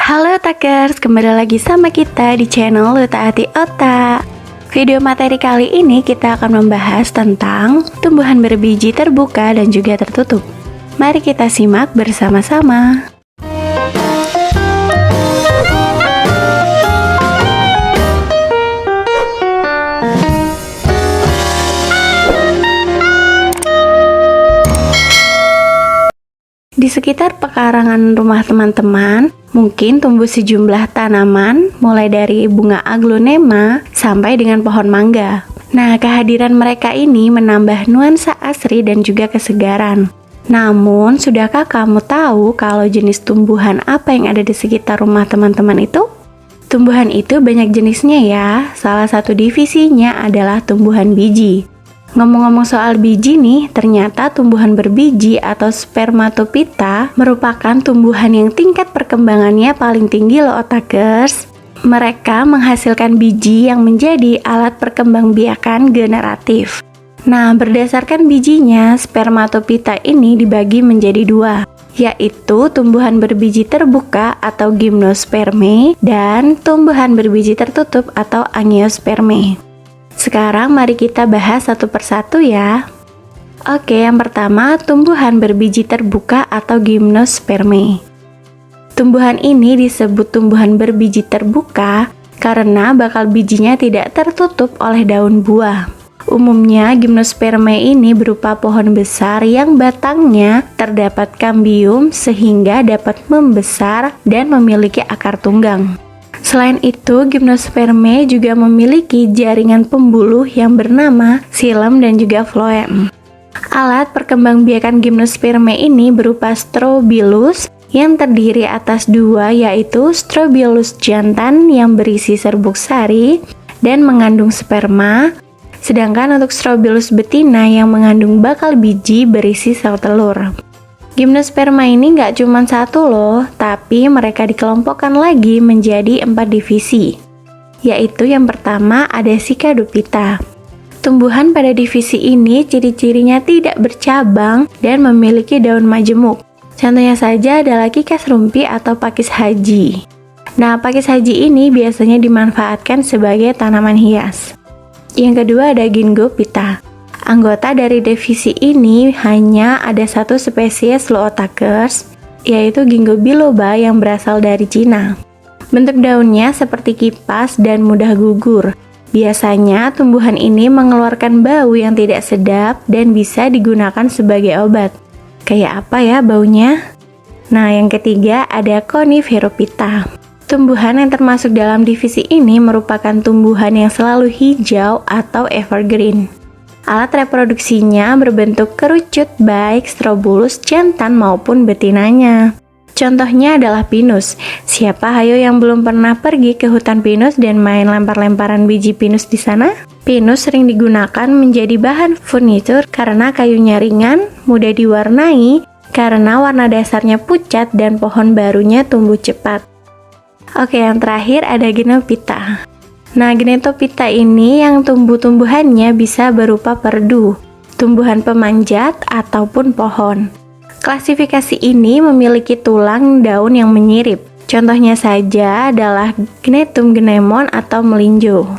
Halo otakers, kembali lagi sama kita di channel Utak Atik Otak. Video materi kali ini kita akan membahas tentang tumbuhan berbiji terbuka dan juga tertutup. Mari kita simak bersama-sama. Di sekitar pekarangan rumah teman-teman, mungkin tumbuh sejumlah tanaman, mulai dari bunga aglonema sampai dengan pohon mangga. Nah, kehadiran mereka ini menambah nuansa asri dan juga kesegaran. Namun, sudahkah kamu tahu kalau jenis tumbuhan apa yang ada di sekitar rumah teman-teman itu? Tumbuhan itu banyak jenisnya ya, salah satu divisinya adalah tumbuhan biji. Ngomong-ngomong soal biji nih, ternyata tumbuhan berbiji atau Spermatophyta merupakan tumbuhan yang tingkat perkembangannya paling tinggi loh otakers. Mereka menghasilkan biji yang menjadi alat perkembangbiakan generatif. Nah, berdasarkan bijinya, Spermatophyta ini dibagi menjadi dua, yaitu tumbuhan berbiji terbuka atau Gymnospermae dan tumbuhan berbiji tertutup atau Angiospermae. Sekarang mari kita bahas satu persatu ya. Oke, yang pertama tumbuhan berbiji terbuka atau Gymnospermae. Tumbuhan ini disebut tumbuhan berbiji terbuka karena bakal bijinya tidak tertutup oleh daun buah. Umumnya Gymnospermae ini berupa pohon besar yang batangnya terdapat kambium sehingga dapat membesar dan memiliki akar tunggang. Selain itu, Gymnospermae juga memiliki jaringan pembuluh yang bernama xilem dan juga floem. Alat perkembangbiakan Gymnospermae ini berupa strobilus yang terdiri atas dua, yaitu strobilus jantan yang berisi serbuk sari dan mengandung sperma, sedangkan untuk strobilus betina yang mengandung bakal biji berisi sel telur. Gymnospermae ini nggak cuma satu loh, tapi mereka dikelompokkan lagi menjadi 4 divisi. Yaitu yang pertama ada Sicadophyta. Tumbuhan pada divisi ini ciri-cirinya tidak bercabang dan memiliki daun majemuk. Contohnya saja adalah kikas rumpi atau pakis haji. Nah, pakis haji ini biasanya dimanfaatkan sebagai tanaman hias. Yang kedua ada Gingophyta. Anggota dari divisi ini hanya ada satu spesies loh otakers, yaitu Ginkgo biloba yang berasal dari Cina. Bentuk daunnya seperti kipas dan mudah gugur. Biasanya tumbuhan ini mengeluarkan bau yang tidak sedap dan bisa digunakan sebagai obat. Kayak apa ya baunya? Nah, yang ketiga ada Coniferophyta. Tumbuhan yang termasuk dalam divisi ini merupakan tumbuhan yang selalu hijau atau evergreen. Alat reproduksinya berbentuk kerucut baik strobulus jantan maupun betinanya. Contohnya adalah pinus. Siapa hayo yang belum pernah pergi ke hutan pinus dan main lempar-lemparan biji pinus di sana? Pinus sering digunakan menjadi bahan furnitur karena kayunya ringan, mudah diwarnai, karena warna dasarnya pucat dan pohon barunya tumbuh cepat. Oke, yang terakhir ada Gymnospermae. Nah, Gymnospermae ini yang tumbuh-tumbuhannya bisa berupa perdu, tumbuhan pemanjat, ataupun pohon. Klasifikasi ini memiliki tulang daun yang menyirip. Contohnya saja adalah Gnetum gnemon atau melinjo.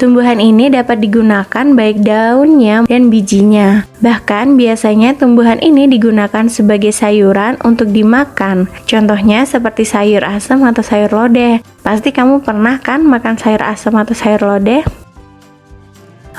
Tumbuhan ini dapat digunakan baik daunnya dan bijinya. Bahkan biasanya tumbuhan ini digunakan sebagai sayuran untuk dimakan. Contohnya seperti sayur asam atau sayur lodeh. Pasti kamu pernah kan makan sayur asam atau sayur lodeh?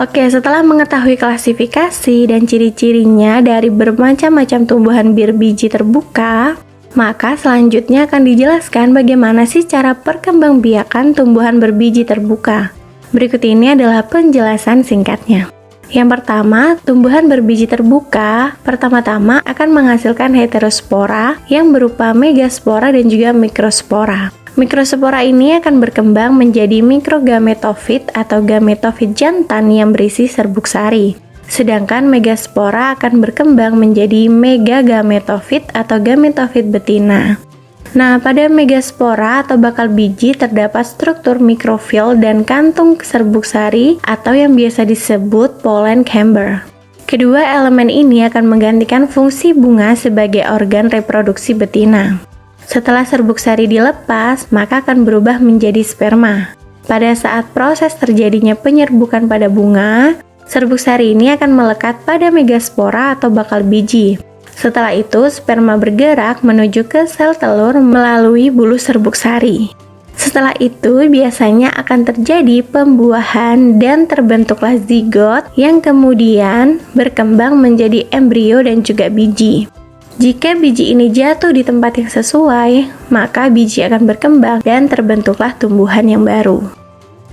Oke, setelah mengetahui klasifikasi dan ciri-cirinya dari bermacam-macam tumbuhan berbiji terbuka, maka selanjutnya akan dijelaskan bagaimana sih cara perkembangbiakan tumbuhan berbiji terbuka. Berikut ini adalah penjelasan singkatnya. Yang pertama, tumbuhan berbiji terbuka pertama-tama akan menghasilkan heterospora yang berupa megaspora dan juga mikrospora. Mikrospora ini akan berkembang menjadi mikrogametofit atau gametofit jantan yang berisi serbuk sari. Sedangkan megaspora akan berkembang menjadi megagametofit atau gametofit betina. Nah, pada megaspora atau bakal biji terdapat struktur mikrofil dan kantung serbuk sari atau yang biasa disebut pollen chamber. Kedua elemen ini akan menggantikan fungsi bunga sebagai organ reproduksi betina. Setelah serbuk sari dilepas, maka akan berubah menjadi sperma. Pada saat proses terjadinya penyerbukan pada bunga, serbuk sari ini akan melekat pada megaspora atau bakal biji. Setelah itu, sperma bergerak menuju ke sel telur melalui bulu serbuk sari. Setelah itu, biasanya akan terjadi pembuahan dan terbentuklah zigot yang kemudian berkembang menjadi embrio dan juga biji. Jika biji ini jatuh di tempat yang sesuai, maka biji akan berkembang dan terbentuklah tumbuhan yang baru.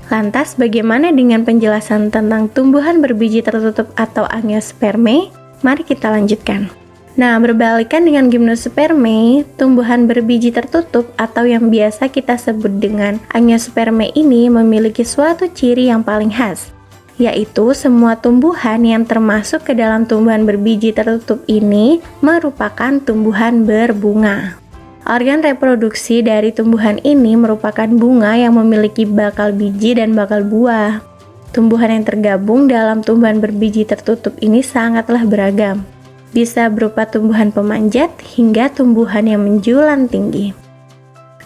Lantas, bagaimana dengan penjelasan tentang tumbuhan berbiji tertutup atau Angiospermae? Mari kita lanjutkan. Nah, berbalikan dengan Gymnospermae, tumbuhan berbiji tertutup atau yang biasa kita sebut dengan Angiospermae ini memiliki suatu ciri yang paling khas, yaitu semua tumbuhan yang termasuk ke dalam tumbuhan berbiji tertutup ini merupakan tumbuhan berbunga. Organ reproduksi dari tumbuhan ini merupakan bunga yang memiliki bakal biji dan bakal buah. Tumbuhan yang tergabung dalam tumbuhan berbiji tertutup ini sangatlah beragam. Bisa berupa tumbuhan pemanjat hingga tumbuhan yang menjulang tinggi.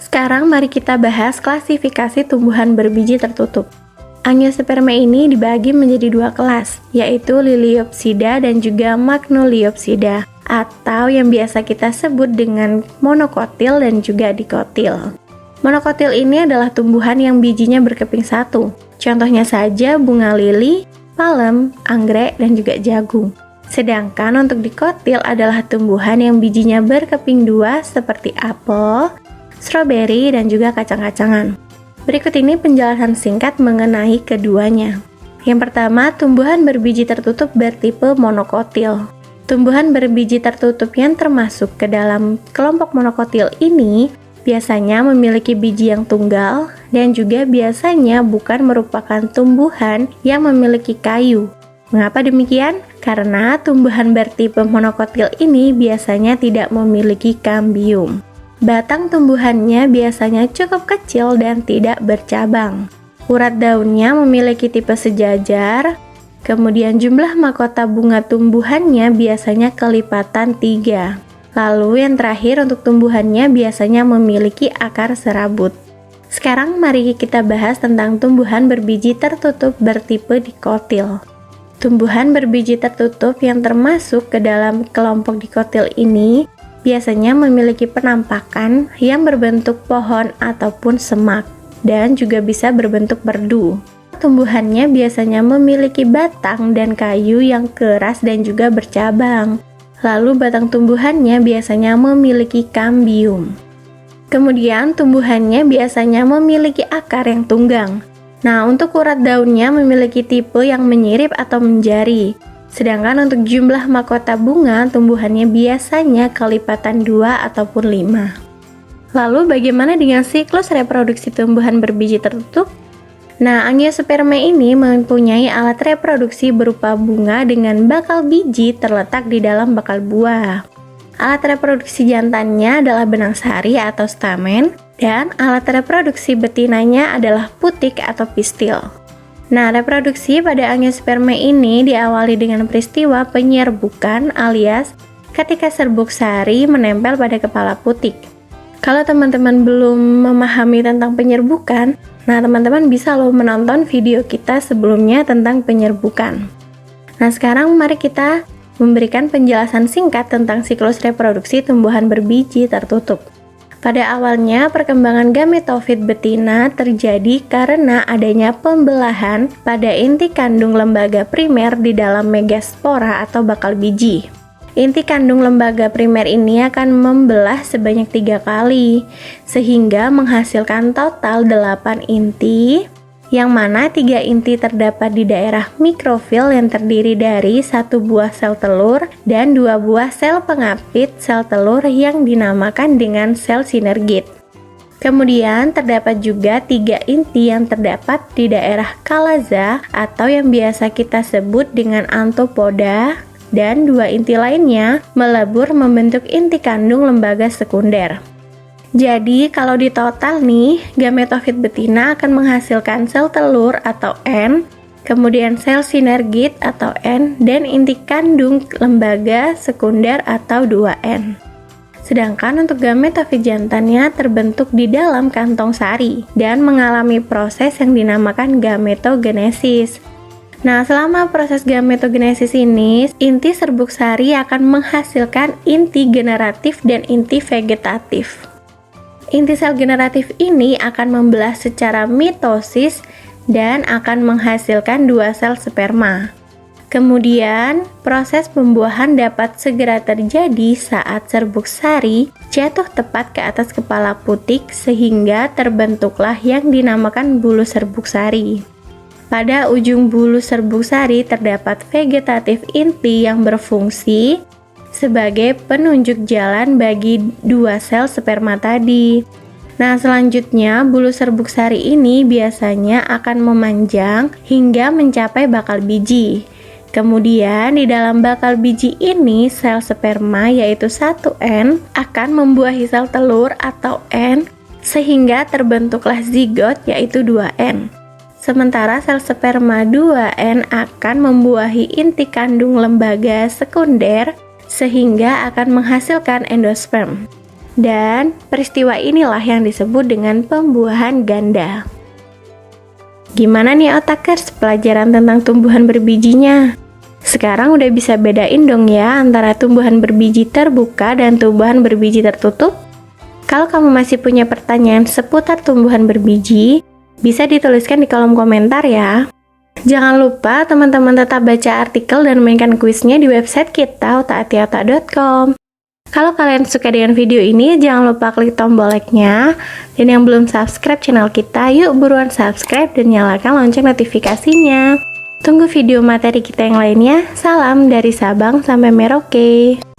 Sekarang mari kita bahas klasifikasi tumbuhan berbiji tertutup. Angiospermae ini dibagi menjadi dua kelas, yaitu Liliopsida dan juga Magnoliopsida, atau yang biasa kita sebut dengan monokotil dan juga dikotil. Monokotil ini adalah tumbuhan yang bijinya berkeping satu. Contohnya saja bunga lili, palem, anggrek, dan juga jagung. Sedangkan untuk dikotil adalah tumbuhan yang bijinya berkeping dua seperti apel, stroberi, dan juga kacang-kacangan. Berikut ini penjelasan singkat mengenai keduanya. Yang pertama, tumbuhan berbiji tertutup bertipe monokotil. Tumbuhan berbiji tertutup yang termasuk ke dalam kelompok monokotil ini biasanya memiliki biji yang tunggal dan juga biasanya bukan merupakan tumbuhan yang memiliki kayu. Mengapa demikian? Karena tumbuhan bertipe monokotil ini biasanya tidak memiliki kambium. Batang tumbuhannya biasanya cukup kecil dan tidak bercabang. Urat daunnya memiliki tipe sejajar, kemudian jumlah mahkota bunga tumbuhannya biasanya kelipatan 3. Lalu yang terakhir untuk tumbuhannya biasanya memiliki akar serabut. Sekarang mari kita bahas tentang tumbuhan berbiji tertutup bertipe dikotil. Tumbuhan berbiji tertutup yang termasuk ke dalam kelompok dikotil ini biasanya memiliki penampakan yang berbentuk pohon ataupun semak dan juga bisa berbentuk merdu. Tumbuhannya biasanya memiliki batang dan kayu yang keras dan juga bercabang. Lalu batang tumbuhannya biasanya memiliki kambium. Kemudian tumbuhannya biasanya memiliki akar yang tunggang. Nah, untuk urat daunnya memiliki tipe yang menyirip atau menjari. Sedangkan untuk jumlah mahkota bunga, tumbuhannya biasanya kelipatan 2 ataupun 5. Lalu bagaimana dengan siklus reproduksi tumbuhan berbiji tertutup? Nah, Angiospermae ini mempunyai alat reproduksi berupa bunga dengan bakal biji terletak di dalam bakal buah. Alat reproduksi jantannya adalah benang sari atau stamen, dan alat reproduksi betinanya adalah putik atau pistil. Nah, reproduksi pada Angiospermae ini diawali dengan peristiwa penyerbukan alias ketika serbuk sari menempel pada kepala putik. Kalau teman-teman belum memahami tentang penyerbukan, nah teman-teman bisa loh menonton video kita sebelumnya tentang penyerbukan. Nah, sekarang mari kita memberikan penjelasan singkat tentang siklus reproduksi tumbuhan berbiji tertutup. Pada awalnya, perkembangan gametofit betina terjadi karena adanya pembelahan pada inti kandung lembaga primer di dalam megaspora atau bakal biji. Inti kandung lembaga primer ini akan membelah sebanyak 3 kali, sehingga menghasilkan total 8 inti, yang mana 3 inti terdapat di daerah mikrofil yang terdiri dari 1 buah sel telur dan 2 buah sel pengapit sel telur yang dinamakan dengan sel sinergit. Kemudian terdapat juga 3 inti yang terdapat di daerah kalaza atau yang biasa kita sebut dengan antopoda, dan 2 inti lainnya melebur membentuk inti kandung lembaga sekunder. Jadi kalau di total nih, gametofit betina akan menghasilkan sel telur atau N, kemudian sel sinergit atau N, dan inti kandung lembaga sekunder atau 2N. Sedangkan untuk gametofit jantannya terbentuk di dalam kantong sari dan mengalami proses yang dinamakan gametogenesis. Nah, selama proses gametogenesis ini, inti serbuk sari akan menghasilkan inti generatif dan inti vegetatif. Inti sel generatif ini akan membelah secara mitosis dan akan menghasilkan 2 sel sperma. Kemudian, proses pembuahan dapat segera terjadi saat serbuk sari jatuh tepat ke atas kepala putik sehingga terbentuklah yang dinamakan bulu serbuk sari. Pada ujung bulu serbuk sari terdapat vegetatif inti yang berfungsi sebagai penunjuk jalan bagi 2 sel sperma tadi. Nah, selanjutnya bulu serbuk sari ini biasanya akan memanjang hingga mencapai bakal biji. Kemudian di dalam bakal biji ini sel sperma yaitu 1N akan membuahi sel telur atau N sehingga terbentuklah zigot yaitu 2N. Sementara sel sperma 2N akan membuahi inti kandung lembaga sekunder sehingga akan menghasilkan endosperm. Dan peristiwa inilah yang disebut dengan pembuahan ganda. Gimana nih otakers pelajaran tentang tumbuhan berbijinya? Sekarang udah bisa bedain dong ya antara tumbuhan berbiji terbuka dan tumbuhan berbiji tertutup? Kalau kamu masih punya pertanyaan seputar tumbuhan berbiji, bisa dituliskan di kolom komentar ya. Jangan lupa teman-teman tetap baca artikel dan mainkan kuisnya di website kita utakatik.com. Kalau kalian suka dengan video ini, jangan lupa klik tombol like-nya. Dan yang belum subscribe channel kita, yuk buruan subscribe dan nyalakan lonceng notifikasinya. Tunggu video materi kita yang lainnya. Salam dari Sabang sampai Merauke.